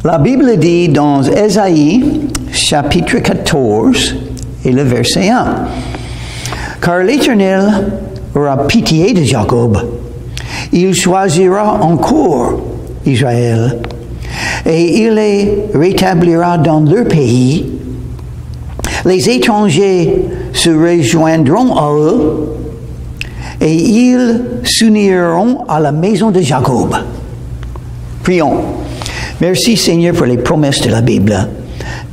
La Bible dit dans Ésaïe, chapitre 14, et le verset 1, « Car l'Éternel aura pitié de Jacob, il choisira encore Israël, et il les rétablira dans leur pays. Les étrangers se rejoindront à eux, et ils s'uniront à la maison de Jacob. » Prions. Merci Seigneur pour les promesses de la Bible.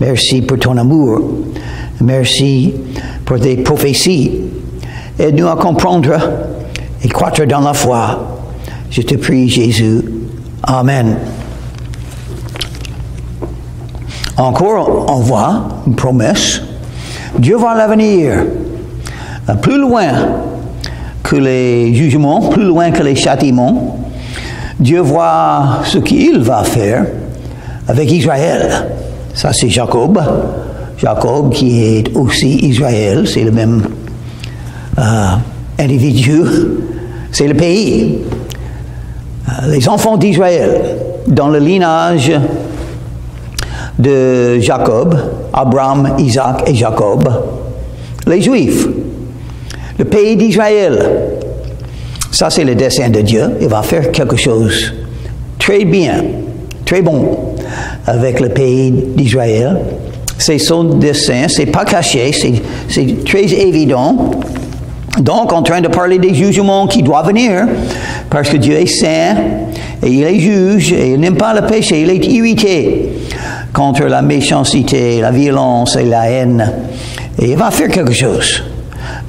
Merci pour ton amour. Merci pour tes prophéties. Aide-nous à comprendre et croître dans la foi. Je te prie Jésus. Amen. Encore, on voit une promesse. Dieu voit l'avenir. Plus loin que les jugements, plus loin que les châtiments. Dieu voit ce qu'il va faire avec Israël. Ça, c'est Jacob. Jacob qui est aussi Israël. C'est le même individu. C'est le pays. Les enfants d'Israël, dans le lignage de Jacob, Abraham, Isaac et Jacob, les Juifs, le pays d'Israël. Ça, c'est le dessein de Dieu. Il va faire quelque chose très bien, très bon avec le pays d'Israël. C'est son dessein, c'est pas caché, c'est très évident. Donc, en train de parler des jugements qui doivent venir, parce que Dieu est saint, et il est juge, et il n'aime pas le péché, il est irrité contre la méchanceté, la violence et la haine. Et il va faire quelque chose.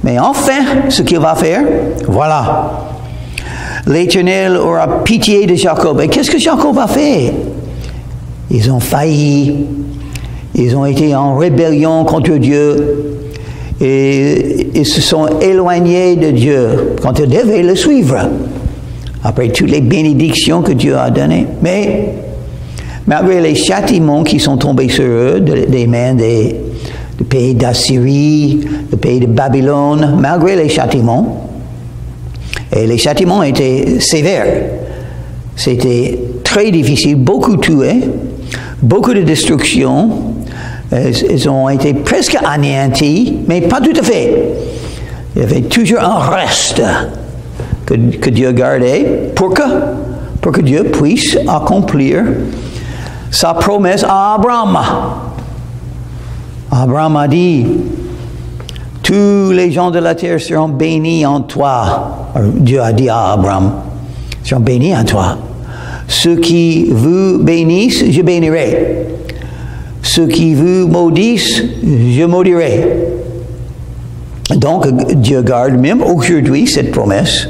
Mais enfin, ce qu'il va faire, voilà. L'Éternel aura pitié de Jacob. Et qu'est-ce que Jacob a fait? Ils ont failli. Ils ont été en rébellion contre Dieu. Et ils se sont éloignés de Dieu quand ils devaient le suivre. Après toutes les bénédictions que Dieu a données. Mais, malgré les châtiments qui sont tombés sur eux, des mains du pays d'Assyrie, du pays de Babylone, malgré les châtiments, et les châtiments étaient sévères. C'était très difficile, beaucoup tués, beaucoup de destruction. Ils ont été presque anéantis, mais pas tout à fait. Il y avait toujours un reste que Dieu gardait pour que Dieu puisse accomplir sa promesse à Abraham. Abraham a dit, tous les gens de la terre seront bénis en toi. Dieu a dit à Abraham, seront bénis en toi. Ceux qui vous bénissent, je bénirai. Ceux qui vous maudissent, je maudirai. Donc, Dieu garde même aujourd'hui cette promesse.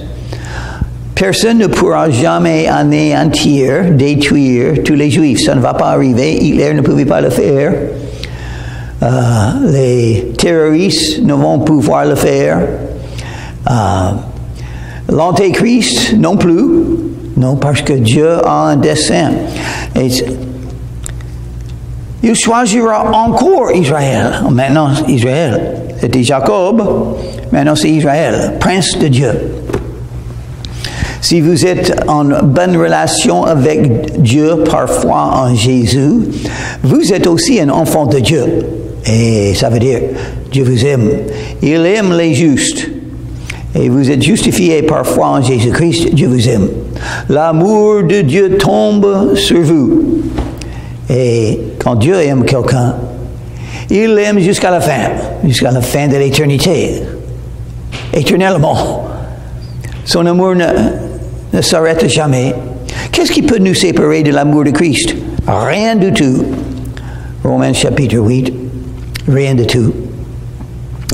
Personne ne pourra jamais anéantir, détruire tous les Juifs. Ça ne va pas arriver. Hitler ne pouvait pas le faire. Les terroristes ne vont pouvoir le faire. L'Antéchrist non plus. Non, parce que Dieu a un dessein. Et il choisira encore Israël. Maintenant, Israël. C'était Jacob. Maintenant, c'est Israël, prince de Dieu. Si vous êtes en bonne relation avec Dieu, parfois en Jésus, vous êtes aussi un enfant de Dieu. Et ça veut dire, Dieu vous aime. Il aime les justes. Et vous êtes justifiés parfois en Jésus-Christ, Dieu vous aime. L'amour de Dieu tombe sur vous. Et quand Dieu aime quelqu'un, il l'aime jusqu'à la fin de l'éternité. Éternellement. Son amour ne s'arrête jamais. Qu'est-ce qui peut nous séparer de l'amour de Christ? Rien du tout. Romains chapitre 8. Rien du tout.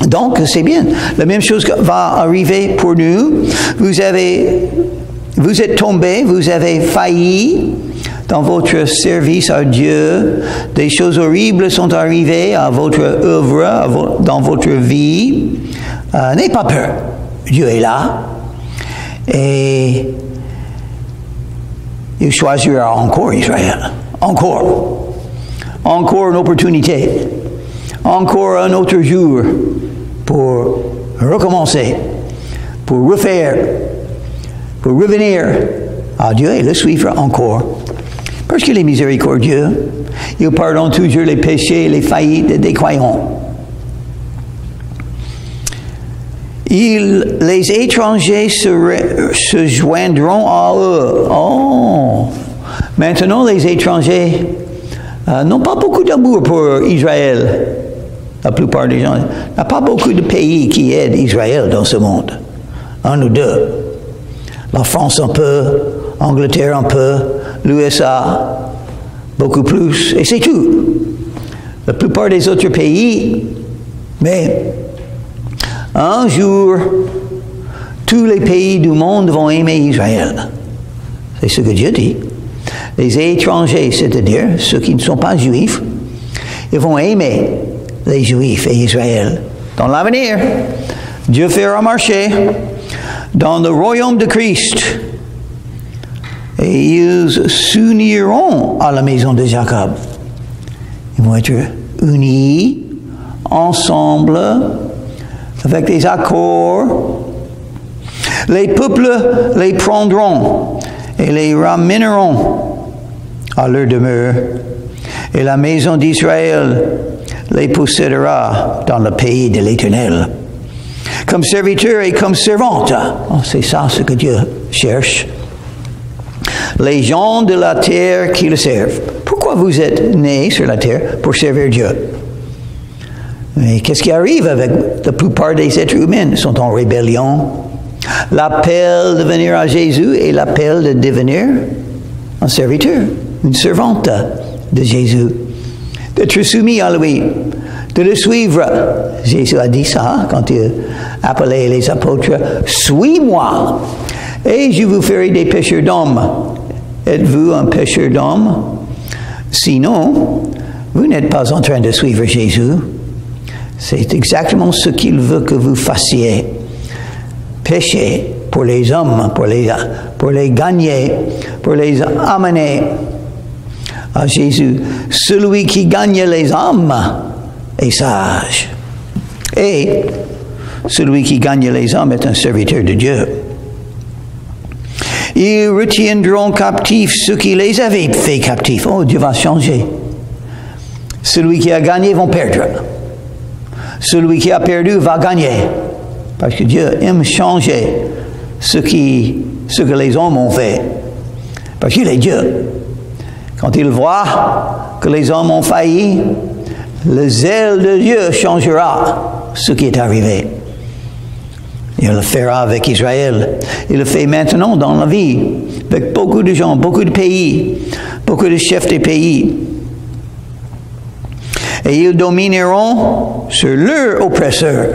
Donc, c'est bien. La même chose va arriver pour nous. Vous êtes tombés, vous avez failli dans votre service à Dieu. Des choses horribles sont arrivées à votre œuvre, dans votre vie. N'ayez pas peur. Dieu est là. Et il choisira encore Israël. Encore une opportunité. Encore un autre jour pour recommencer, pour refaire, pour revenir à Dieu et le suivre encore. Parce qu'il est miséricordieux. Il pardonne toujours les péchés et les faillites des croyants. Les étrangers se joindront à eux. Oh! Maintenant, les étrangers n'ont pas beaucoup d'amour pour Israël. La plupart des gens. Il n'y a pas beaucoup de pays qui aident Israël dans ce monde. Un ou deux. La France un peu, Angleterre un peu, l'USA beaucoup plus, et c'est tout. La plupart des autres pays, mais un jour, tous les pays du monde vont aimer Israël. C'est ce que Dieu dit. Les étrangers, c'est-à-dire ceux qui ne sont pas juifs, ils vont aimer les Juifs et Israël. Dans l'avenir, Dieu fera marcher dans le royaume de Christ et ils s'uniront à la maison de Jacob. Ils vont être unis ensemble avec des accords. Les peuples les prendront et les ramèneront à leur demeure et la maison d'Israël les possédera dans le pays de l'Éternel. Comme serviteur et comme servante. Oh, c'est ça ce que Dieu cherche. Les gens de la terre qui le servent. Pourquoi vous êtes nés sur la terre? Pour servir Dieu. Mais qu'est-ce qui arrive avec la plupart des êtres humains? Ils sont en rébellion. L'appel de venir à Jésus et l'appel de devenir un serviteur, une servante de Jésus. D'être soumis à lui, de le suivre. Jésus a dit ça quand il appelait les apôtres. Suis-moi et je vous ferai des pêcheurs d'hommes. Êtes-vous un pêcheur d'hommes? Sinon, vous n'êtes pas en train de suivre Jésus. C'est exactement ce qu'il veut que vous fassiez. Pêcher pour les hommes, pour les gagner, pour les amener à Jésus. Celui qui gagne les âmes est sage. Et celui qui gagne les âmes est un serviteur de Dieu. Ils retiendront captifs ceux qui les avaient fait captifs. Oh, Dieu va changer. Celui qui a gagné va perdre. Celui qui a perdu va gagner. Parce que Dieu aime changer ce que les hommes ont fait. Parce qu'il est Dieu. Quand il voit que les hommes ont failli, le zèle de Dieu changera ce qui est arrivé. Il le fera avec Israël. Il le fait maintenant dans la vie, avec beaucoup de gens, beaucoup de pays, beaucoup de chefs des pays. Et ils domineront sur leurs oppresseurs.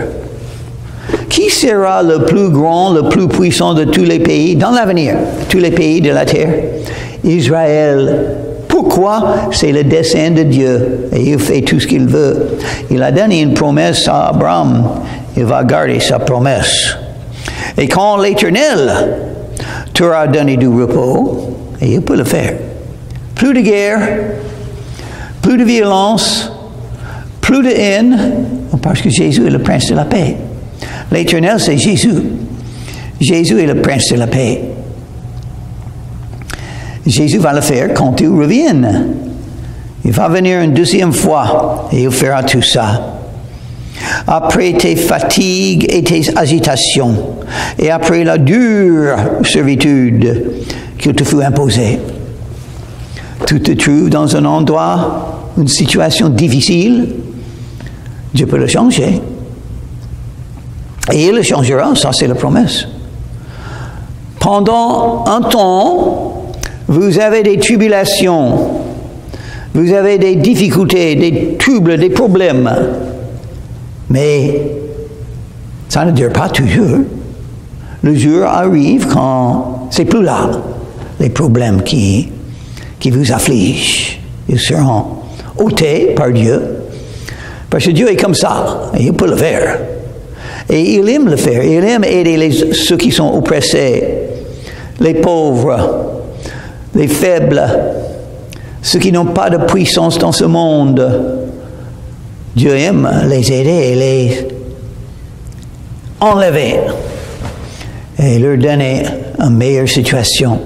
Qui sera le plus grand, le plus puissant de tous les pays dans l'avenir, tous les pays de la terre? Israël. Pourquoi? C'est le dessein de Dieu et il fait tout ce qu'il veut. Il a donné une promesse à Abraham. Il va garder sa promesse. Et quand l'Éternel t'aura donné du repos, et il peut le faire. Plus de guerre, plus de violence, plus de haine, parce que Jésus est le prince de la paix. L'Éternel, c'est Jésus. Jésus est le prince de la paix. Jésus va le faire quand il revienne. Il va venir une deuxième fois et il fera tout ça. Après tes fatigues et tes agitations, et après la dure servitude qu'il te fut imposée, tu te trouves dans un endroit, une situation difficile, Dieu peut le changer. Et il le changera, ça c'est la promesse. Pendant un temps, vous avez des tribulations, vous avez des difficultés, des troubles, des problèmes. Mais ça ne dure pas toujours. Le jour arrive quand c'est plus là. Les problèmes qui vous affligent, ils seront ôtés par Dieu. Parce que Dieu est comme ça, et il peut le faire. Et il aime le faire. Il aime aider ceux qui sont oppressés, les pauvres, les faibles, ceux qui n'ont pas de puissance dans ce monde. Dieu aime les aider et les enlever et leur donner une meilleure situation.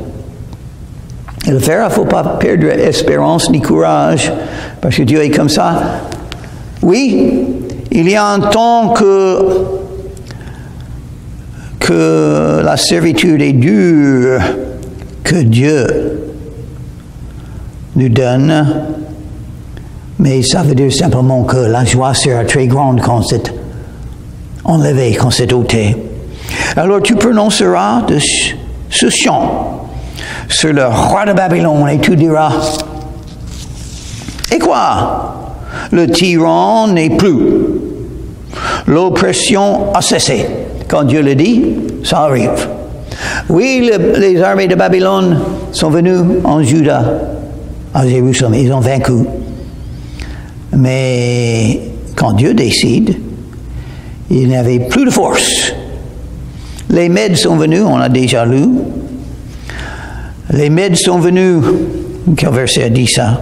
Et le faire, il ne faut pas perdre espérance ni courage, parce que Dieu est comme ça. Oui, il y a un temps que la servitude est dure, que Dieu nous donne, mais ça veut dire simplement que la joie sera très grande quand c'est enlevé, quand c'est ôté. Alors tu prononceras ce chant sur le roi de Babylone et tu diras, et quoi? Le tyran n'est plus. L'oppression a cessé. Quand Dieu le dit, ça arrive. Oui, les armées de Babylone sont venues en Juda, à Jérusalem. Ils ont vaincu. Mais quand Dieu décide, il n'y avait plus de force. Les Mèdes sont venus, on a déjà lu. Les Mèdes sont venus. Quel verset a dit ça?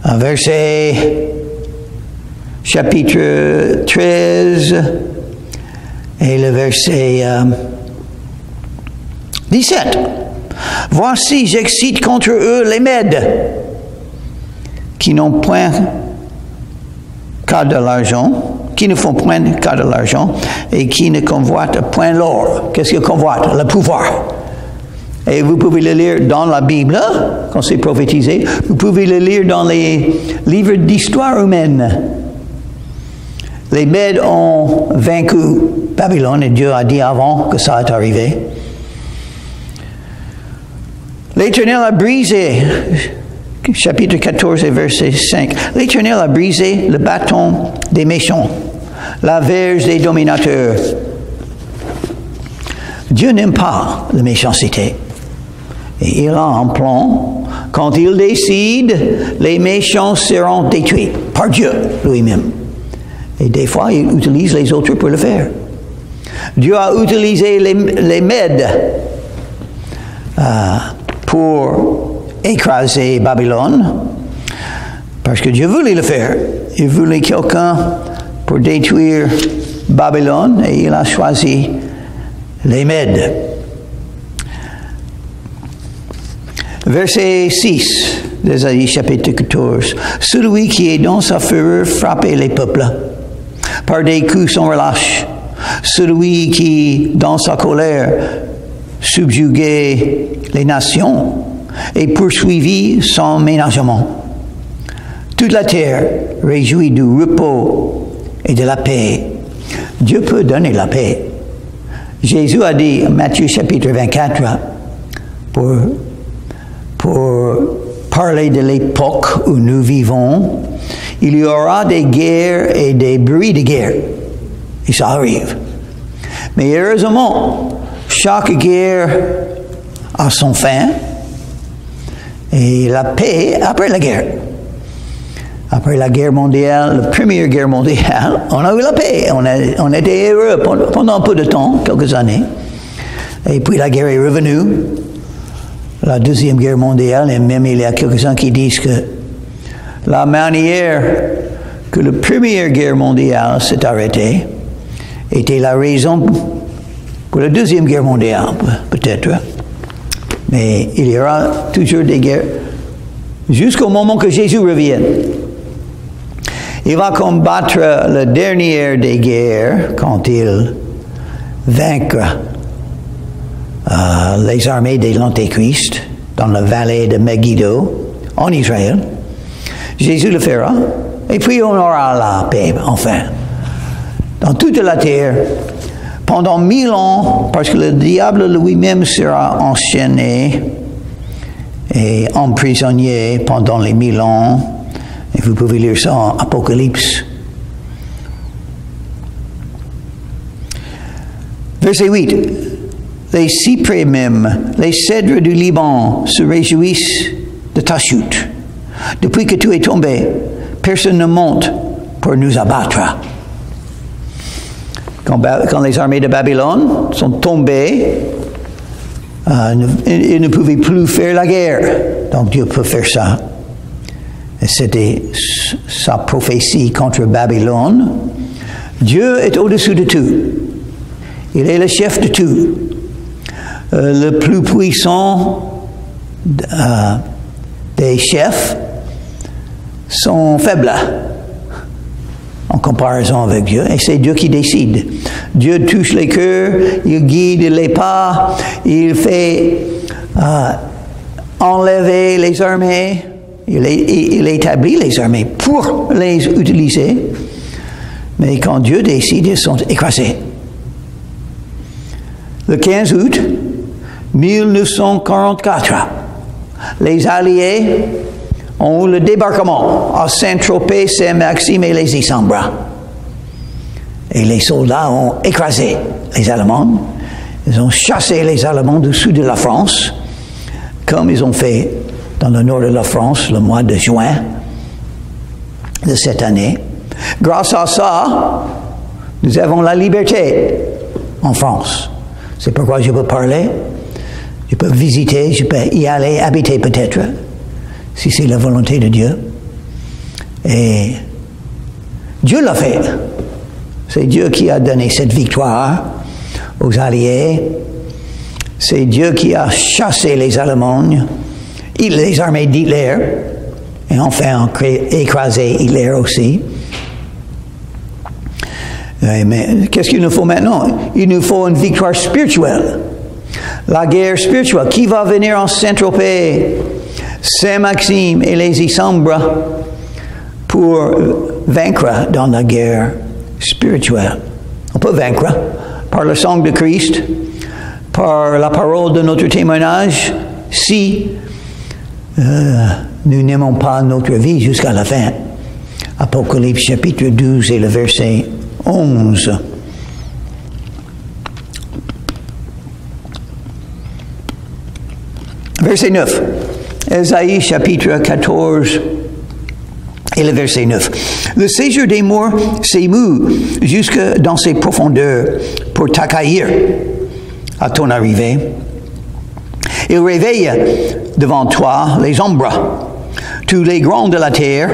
Un verset chapitre 13 et le verset 17. Voici, j'excite contre eux les Mèdes, qui n'ont point qu'à de l'argent, qui ne font point qu'à de l'argent, et qui ne convoitent point l'or. Qu'est-ce qu'ils convoitent? Le pouvoir. Et vous pouvez le lire dans la Bible, quand c'est prophétisé. Vous pouvez le lire dans les livres d'histoire humaine. Les Mèdes ont vaincu Babylone et Dieu a dit avant que ça est arrivé. L'Éternel a brisé, chapitre 14 et verset 5, l'Éternel a brisé le bâton des méchants, la verge des dominateurs. Dieu n'aime pas la méchanceté. Et il a un plan. Quand il décide, les méchants seront détruits par Dieu lui-même. Et des fois, il utilise les autres pour le faire. Dieu a utilisé les Mèdes pour écraser Babylone, parce que Dieu voulait le faire. Il voulait quelqu'un pour détruire Babylone, et il a choisi les Mèdes. Verset 6 d'Ésaïe chapitre 14. Celui qui est dans sa fureur frappait les peuples par des coups sans relâche. Celui qui, dans sa colère, subjuguait les nations et poursuivit son ménagement. Toute la terre réjouit du repos et de la paix. Dieu peut donner la paix. Jésus a dit, Matthieu chapitre 24, pour parler de l'époque où nous vivons, il y aura des guerres et des bruits de guerre. Et ça arrive. Mais heureusement, chaque guerre a son fin et la paix après la guerre. Après la guerre mondiale, la première guerre mondiale, on a eu la paix. On était heureux pendant un peu de temps, quelques années. Et puis la guerre est revenue. La deuxième guerre mondiale, et même il y a quelques-uns qui disent que la manière que la première guerre mondiale s'est arrêtée était la raison pour la deuxième guerre mondiale, peut-être. Mais il y aura toujours des guerres jusqu'au moment que Jésus revienne. Il va combattre la dernière des guerres quand il vaincra les armées de l'Antéchrist dans la vallée de Megiddo, en Israël. Jésus le fera, et puis on aura la paix, enfin, dans toute la terre, pendant 1000 ans, parce que le diable lui-même sera enchaîné et emprisonné pendant les 1000 ans, et vous pouvez lire ça en Apocalypse. Verset 8. Les cyprès même, les cèdres du Liban se réjouissent de ta chute. Depuis que tu es tombé, personne ne monte pour nous abattre. Quand les armées de Babylone sont tombées, ils ne pouvaient plus faire la guerre. Donc Dieu peut faire ça. Et c'était sa prophétie contre Babylone. Dieu est au-dessus de tout. Il est le chef de tout. Le plus puissant des chefs sont faibles en comparaison avec Dieu, et c'est Dieu qui décide. Dieu touche les cœurs, il guide les pas, il fait enlever les armées, il établit les armées pour les utiliser, mais quand Dieu décide, ils sont écrasés. Le 15 août 1944, les Alliés ont eu le débarquement à Saint-Tropez, Saint-Maxime et les Isambras. Et les soldats ont écrasé les Allemands. Ils ont chassé les Allemands du sud de la France, comme ils ont fait dans le nord de la France le mois de juin de cette année. Grâce à ça, nous avons la liberté en France. C'est pourquoi je peux parler, je peux visiter, je peux y aller, habiter peut-être, si c'est la volonté de Dieu. Et Dieu l'a fait. C'est Dieu qui a donné cette victoire aux Alliés. C'est Dieu qui a chassé les Allemands, les armées d'Hitler, et enfin écrasé Hitler aussi. Mais qu'est-ce qu'il nous faut maintenant? Il nous faut une victoire spirituelle. La guerre spirituelle. Qui va venir en Saint-Tropez, Saint-Maxime et les Isambras pour vaincre dans la guerre spirituelle? On peut vaincre par le sang de Christ, par la parole de notre témoignage, si nous n'aimons pas notre vie jusqu'à la fin. Apocalypse chapitre 12 et le verset 11. Verset 9. Ésaïe chapitre 14 et le verset 9. Le séjour des morts s'émeut jusque dans ses profondeurs pour t'accueillir à ton arrivée. Il réveille devant toi les ombres, tous les grands de la terre.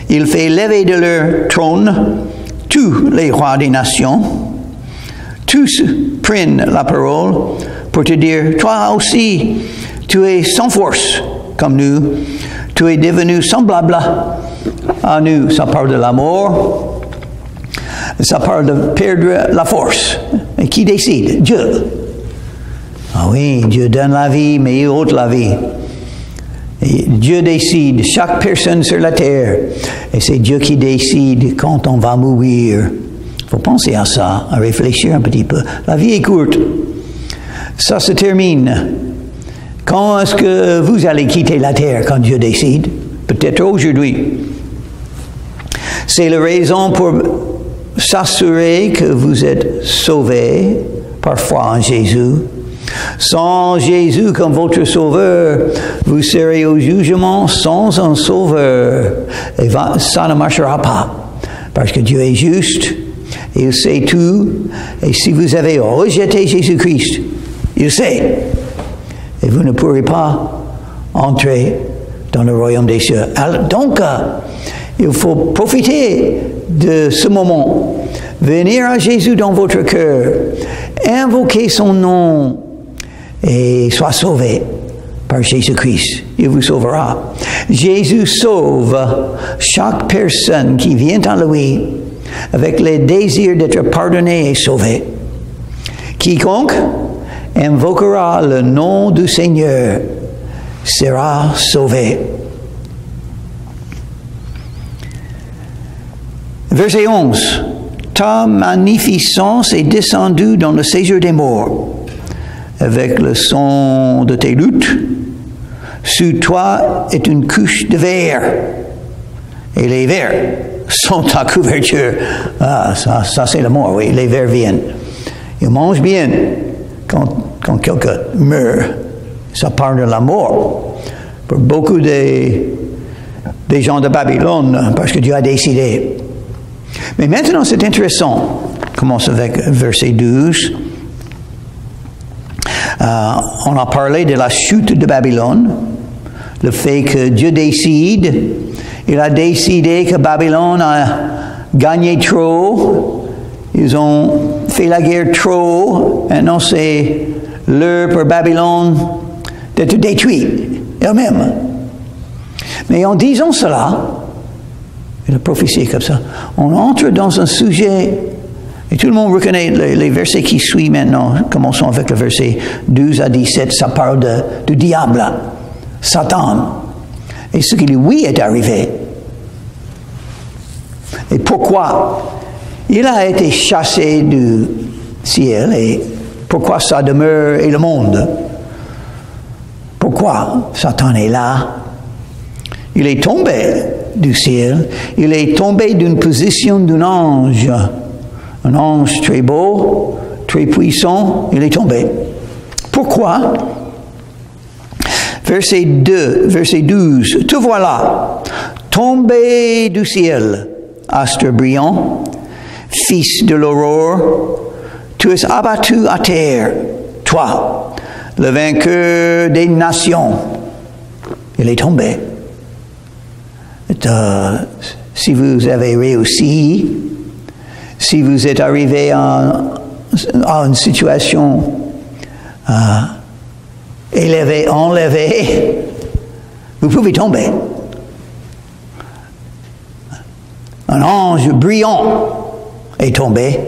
Il fait lever de leur trône tous les rois des nations. Tous prennent la parole pour te dire, toi aussi, tu es sans force comme nous. Tu es devenu semblable à nous. Ça parle de la mort. Ça parle de perdre la force. Et qui décide? Dieu. Ah oui, Dieu donne la vie, mais il ôte la vie. Et Dieu décide, chaque personne sur la terre. Et c'est Dieu qui décide quand on va mourir. Il faut penser à ça, à réfléchir un petit peu. La vie est courte. Ça se termine. Quand est-ce que vous allez quitter la terre quand Dieu décide? Peut-être aujourd'hui. C'est la raison pour s'assurer que vous êtes sauvés par foi en Jésus. Sans Jésus comme votre sauveur, vous serez au jugement sans un sauveur. Et ça ne marchera pas. Parce que Dieu est juste, il sait tout. Et si vous avez rejeté Jésus-Christ, il sait. Et vous ne pourrez pas entrer dans le royaume des cieux. Alors, donc, il faut profiter de ce moment. Venir à Jésus dans votre cœur. Invoquer son nom. Et sois sauvé par Jésus-Christ. Il vous sauvera. Jésus sauve chaque personne qui vient à lui avec le désir d'être pardonné et sauvé. Quiconque invoquera le nom du Seigneur sera sauvé. Verset 11. Ta magnificence est descendue dans le séjour des morts, avec le son de tes luttes. Sous toi est une couche de verre, et les vers sont ta couverture. Ah, ça c'est le mort, oui, les vers viennent. Ils mangent bien quand quelqu'un meurt. Ça parle de la mort. Pour beaucoup des gens de Babylone, parce que Dieu a décidé. Mais maintenant, c'est intéressant. On commence avec verset 12. On a parlé de la chute de Babylone, le fait que Dieu décide. Il a décidé que Babylone a gagné trop. Ils ont fait la guerre trop. Maintenant, c'est l'heure pour Babylone d'être détruit. elle-même. Mais en disant cela, et la prophétie est comme ça, on entre dans un sujet, et tout le monde reconnaît les versets qui suivent maintenant. Commençons avec le verset 12 à 17, ça parle du diable, Satan, et ce qui lui est arrivé. Et pourquoi il a été chassé du ciel, et pourquoi sa demeure est le monde. Pourquoi Satan est là? Il est tombé du ciel, il est tombé d'une position d'un ange. Un ange très beau, très puissant, il est tombé. Pourquoi? Verset 12. Te voilà, tombé du ciel, astre brillant, fils de l'aurore, tu es abattu à terre, toi, le vainqueur des nations. Il est tombé. Si vous avez réussi, si vous êtes arrivé à une situation élevée, enlevée, vous pouvez tomber. Un ange brillant est tombé.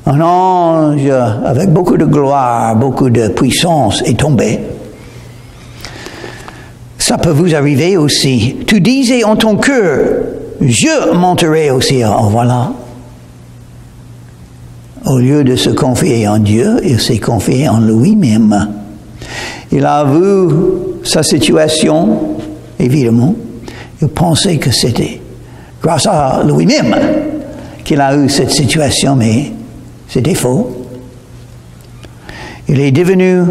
Un ange avec beaucoup de gloire, beaucoup de puissance est tombé. Ça peut vous arriver aussi. Tu disais en ton cœur, je monterai au ciel. Oh, voilà. Au lieu de se confier en Dieu, il s'est confié en lui-même. Il a vu sa situation, évidemment. Il pensait que c'était grâce à lui-même qu'il a eu cette situation, mais c'était faux. Il est devenu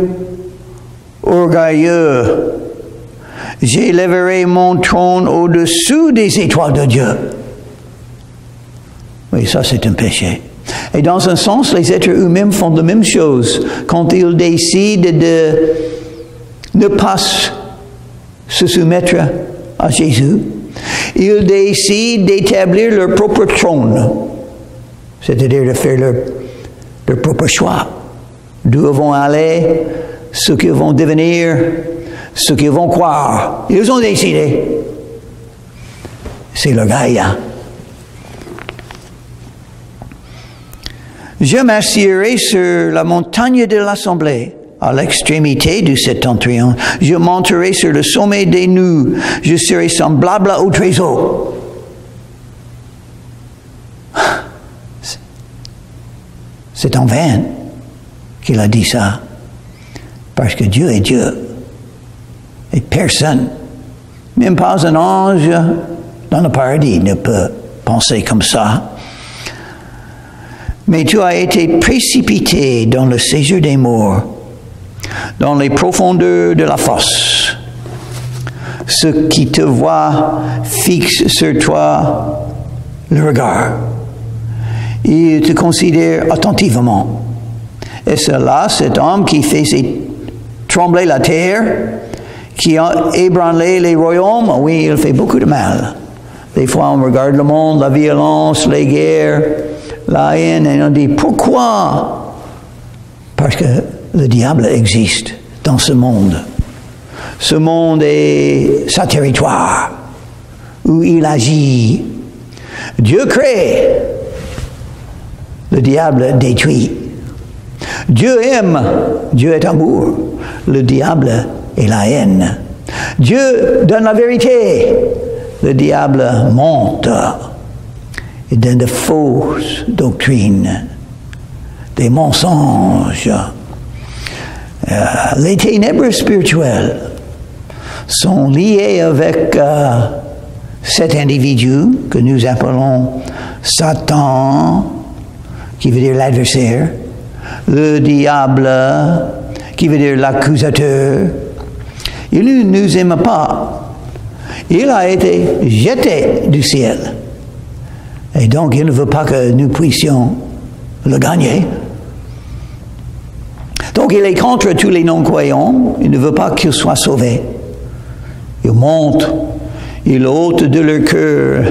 orgueilleux. J'élèverai mon trône au-dessous des étoiles de Dieu. Oui, ça c'est un péché. Et dans un sens, les êtres humains font la même chose. Quand ils décident de ne pas se soumettre à Jésus, ils décident d'établir leur propre trône, c'est-à-dire de faire leur propre choix. D'où ils vont aller, ce qu'ils vont devenir, ce qu'ils vont croire. Ils ont décidé. C'est le Gaïa. Je m'assierai sur la montagne de l'Assemblée, à l'extrémité du septentrion. Je monterai sur le sommet des nues. Je serai semblable au trésor. C'est en vain qu'il a dit ça. Parce que Dieu est Dieu. Et personne, même pas un ange dans le paradis, ne peut penser comme ça. Mais tu as été précipité dans le séjour des morts, dans les profondeurs de la fosse. Ceux qui te voient fixent sur toi le regard. Ils te considèrent attentivement. Et c'est là cet homme qui faisait trembler la terre, qui a ébranlé les royaumes. Oui, il fait beaucoup de mal. Des fois, on regarde le monde, la violence, les guerres, la haine, et on dit, pourquoi? Parce que le diable existe dans ce monde. Ce monde est sa territoire, où il agit. Dieu crée, le diable détruit. Dieu aime, Dieu est amour, le diable est la haine. Dieu donne la vérité, le diable monte. Il donne de fausses doctrines, des mensonges. Les ténèbres spirituelles sont liées avec cet individu que nous appelons Satan, qui veut dire l'adversaire, le diable, qui veut dire l'accusateur. Il ne nous aime pas. Il a été jeté du ciel. Et donc, il ne veut pas que nous puissions le gagner. Donc, il est contre tous les non-croyants. Il ne veut pas qu'ils soient sauvés. Il monte, il ôte de leur cœur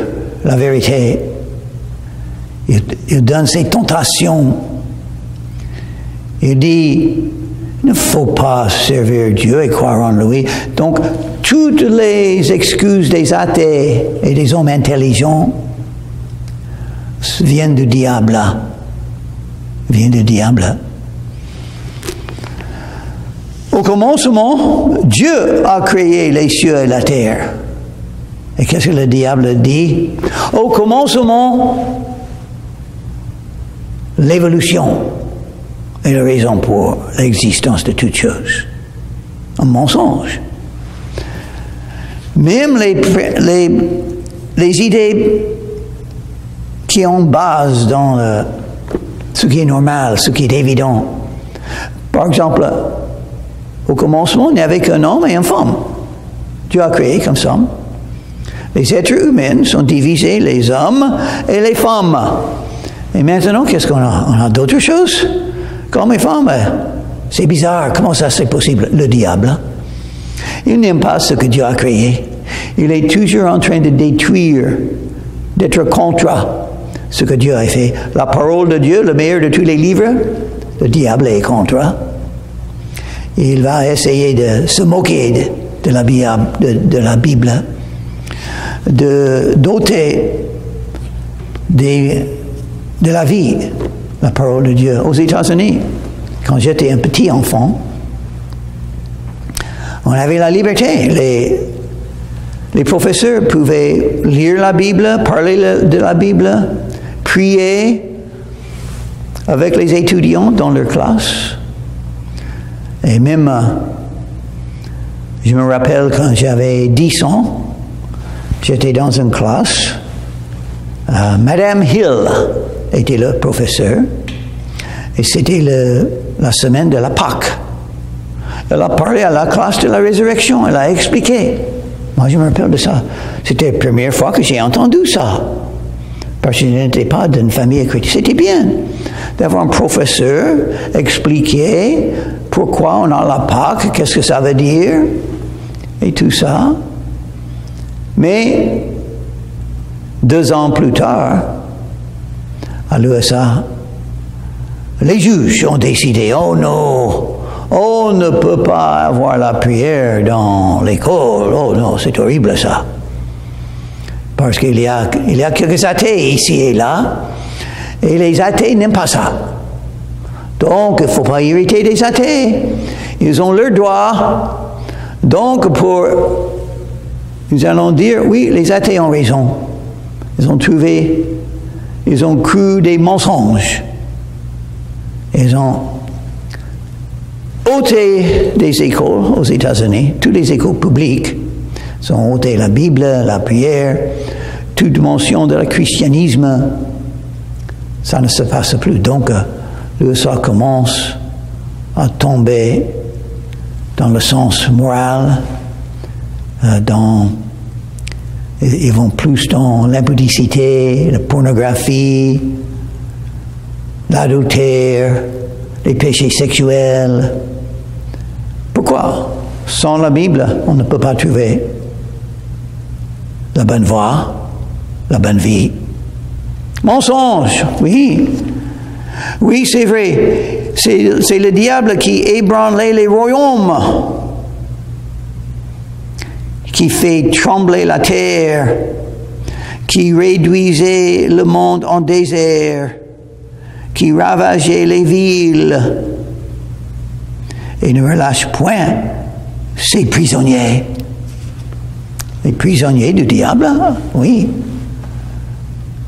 la vérité. Il donne ses tentations. Il dit, Il ne faut pas servir Dieu et croire en lui. Donc, toutes les excuses des athées et des hommes intelligents viennent du diable. Viennent du diable. Au commencement, Dieu a créé les cieux et la terre. Et qu'est-ce que le diable dit? Au commencement, l'évolution est la raison pour l'existence de toutes choses. Un mensonge. Même les idées qui ont base dans ce qui est normal, ce qui est évident. Par exemple, au commencement, il n'y avait qu'un homme et une femme. Dieu a créé comme ça. Les êtres humains sont divisés, les hommes et les femmes. Et maintenant, qu'est-ce qu'on a? On a d'autres choses, comme les femmes. C'est bizarre, comment ça c'est possible? Le diable, il n'aime pas ce que Dieu a créé. Il est toujours en train de détruire, d'être contre ce que Dieu a fait. La parole de Dieu, le meilleur de tous les livres, le diable est contre. Il va essayer de se moquer de la Bible, de doter de la vie, la parole de Dieu. Aux États-Unis, quand j'étais un petit enfant, on avait la liberté. Les professeurs pouvaient lire la Bible, parler de la Bible, prier avec les étudiants dans leur classe. Et même, je me rappelle quand j'avais 10 ans, j'étais dans une classe. Madame Hill était le professeur. Et c'était la semaine de la Pâque. Elle a parlé à la classe de la résurrection. Elle a expliqué. Moi, je me rappelle de ça. C'était la première fois que j'ai entendu ça. Parce que je n'étais pas d'une famille chrétienne. C'était bien d'avoir un professeur expliquer pourquoi on a la Pâque, qu'est-ce que ça veut dire, et tout ça. Mais 2 ans plus tard, à l'USA, les juges ont décidé, oh non, on ne peut pas avoir la prière dans l'école. Oh non, c'est horrible ça. Parce qu'il y a quelques athées ici et là, et les athées n'aiment pas ça. Donc, il ne faut pas irriter les athées. Ils ont leur droit. Donc, nous allons dire, oui, les athées ont raison. Ils ont cru des mensonges. Ils ont ôté des écoles aux États-Unis, toutes les écoles publiques. Ils ont ôté la Bible, la prière, toute mention de le christianisme. Ça ne se passe plus. Donc, l'USA commence à tomber dans le sens moral, ils vont plus dans l'impudicité, la pornographie, l'adultère, les péchés sexuels. Pourquoi? Sans la Bible, on ne peut pas trouver la bonne voie, la bonne vie. Mensonge, oui. Oui, c'est vrai. C'est le diable qui ébranlait les royaumes, qui fait trembler la terre, qui réduisait le monde en désert, qui ravageait les villes et ne relâche point ses prisonniers. Les prisonniers du diable, oui.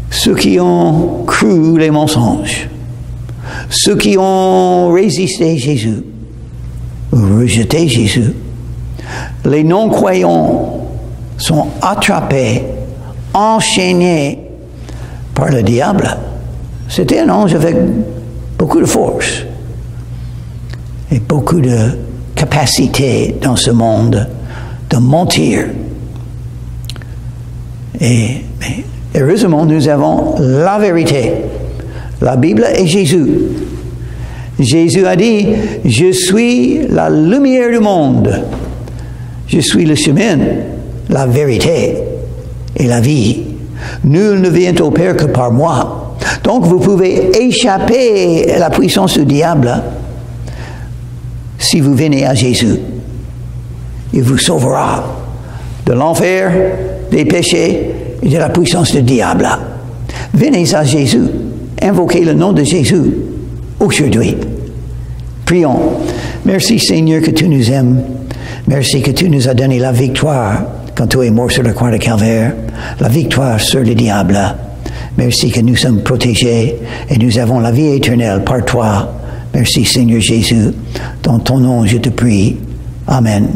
Ceux qui ont cru les mensonges, ceux qui ont résisté Jésus, ou rejeté Jésus. Les non-croyants sont attrapés, enchaînés par le diable. C'était un ange avec beaucoup de force et beaucoup de capacité dans ce monde de mentir. Mais heureusement, nous avons la vérité, la Bible et Jésus. Jésus a dit, « Je suis la lumière du monde. Je suis le chemin, la vérité et la vie. Nul ne vient au Père que par moi. » Donc vous pouvez échapper à la puissance du diable Si vous venez à Jésus, il vous sauvera de l'enfer, des péchés et de la puissance du diable. Venez à Jésus, invoquez le nom de Jésus aujourd'hui. Prions. Merci Seigneur que tu nous aimes. Merci que tu nous as donné la victoire quand tu es mort sur la croix de Calvaire, la victoire sur le diable. Merci que nous sommes protégés et nous avons la vie éternelle par toi. Merci Seigneur Jésus. Dans ton nom je te prie. Amen.